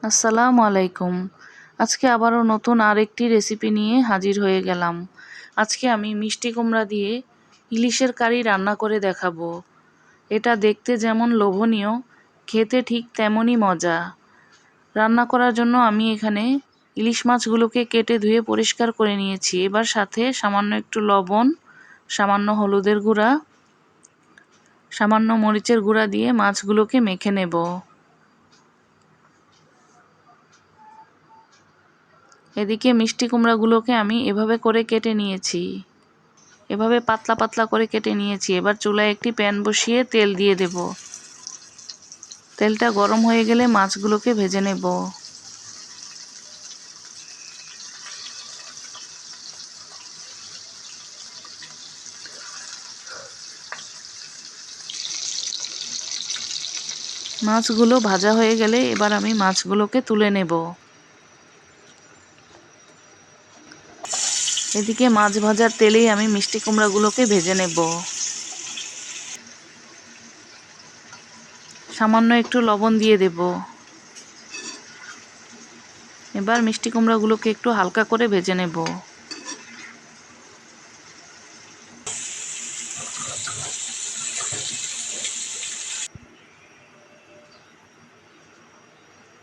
আসসালামু আলাইকুম। আজকে আবারও নতুন আরেকটি রেসিপি নিয়ে হাজির হয়ে গেলাম। আজকে আমি মিষ্টি কুমড়া দিয়ে ইলিশের কারি রান্না করে দেখাবো। এটা দেখতে যেমন লোভনীয়, খেতে ঠিক তেমনই মজা। রান্না করার জন্য আমি এখানে ইলিশ মাছগুলোকে কেটে ধুয়ে পরিষ্কার করে নিয়েছি। এবার সাথে সামান্য একটু লবণ, সামান্য হলুদের গুঁড়া, সামান্য মরিচের গুঁড়া দিয়ে মাছগুলোকে মেখে নেব। এদিকে মিষ্টি কুমড়াগুলোকে আমি এভাবে করে কেটে নিয়েছি। এভাবে পাতলা পাতলা করে কেটে নিয়েছি। এবার চুলায় একটি প্যান বসিয়ে তেল দিয়ে দেব। তেলটা গরম হয়ে গেলে মাছগুলোকে ভেজে নেব। মাছগুলো ভাজা হয়ে গেলে এবার আমি মাছগুলোকে তুলে নেব। এদিকে মাছ ভাজার তেলেই আমি মিষ্টি কুমড়াগুলোকে ভেজে নেব। সামান্য একটু লবণ দিয়ে দেব। এবার মিষ্টি কুমড়াগুলোকে একটু হালকা করে ভেজে নেব।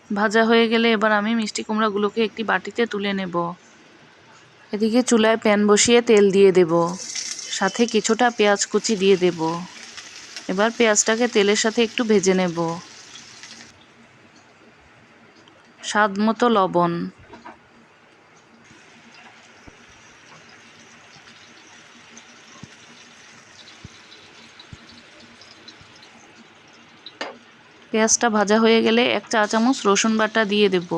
ভাজা হয়ে গেলে এবার আমি মিষ্টি কুমড়াগুলোকে একটি বাটিতে তুলে নেব। এদিকে চুলায় প্যান বসিয়ে তেল দিয়ে দেব। সাথে কিছুটা পেঁয়াজ কুচি দিয়ে দেব। এবার পেঁয়াজটাকে তেলের সাথে একটু ভেজে নেব। স্বাদ মতো লবণ, পেঁয়াজটা ভাজা হয়ে গেলে 1 চা চামচ রসুন বাটা দিয়ে দেব।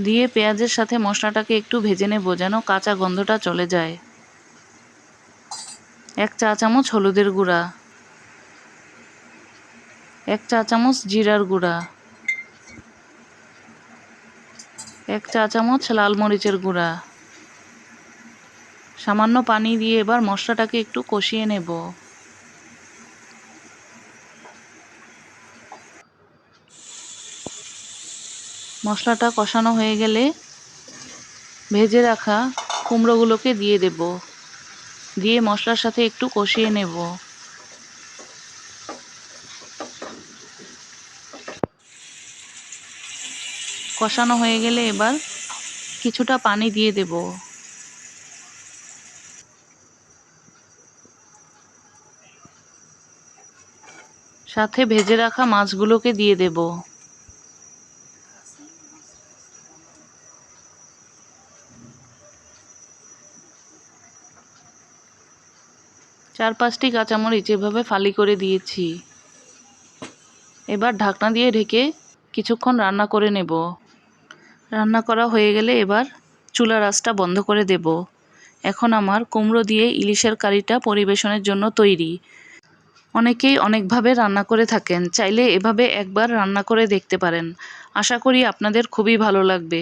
দিয়ে পেঁয়াজের সাথে মশলাটাকে একটু ভেজে নেব যেন কাঁচা গন্ধটা চলে যায়। 1 চা চামচ হলুদের গুঁড়া, 1 চা চামচ জিরার গুঁড়া, 1 চা চামচ লাল মরিচের গুঁড়া, সামান্য পানি দিয়ে এবার মশলাটাকে একটু কষিয়ে নেব। মশলাটা কষানো হয়ে গেলে ভেজে রাখা কুমড়োগুলোকে দিয়ে দেব। দিয়ে মশলার সাথে একটু কষিয়ে নেব। কষানো হয়ে গেলে এবার কিছুটা পানি দিয়ে দেব। সাথে ভেজে রাখা মাছগুলোকে দিয়ে দেব। চার পাঁচটি কাঁচামরিচ এভাবে ফালি করে দিয়েছি। এবার ঢাকনা দিয়ে ঢেকে কিছুক্ষণ রান্না করে নেব। রান্না করা হয়ে গেলে এবার চুলার আঁচটা বন্ধ করে দেব। এখন আমার কুমড়ো দিয়ে ইলিশের কারিটা পরিবেশনের জন্য তৈরি। অনেকেই অনেকভাবে রান্না করে থাকেন, চাইলে এভাবে একবার রান্না করে দেখতে পারেন। আশা করি আপনাদের খুবই ভালো লাগবে।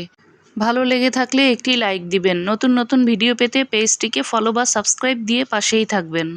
ভালো লেগে থাকলে একটি লাইক দিবেন। নতুন নতুন ভিডিও পেতে পেজটিকে ফলো বা সাবস্ক্রাইব দিয়ে পাশেই থাকবেন।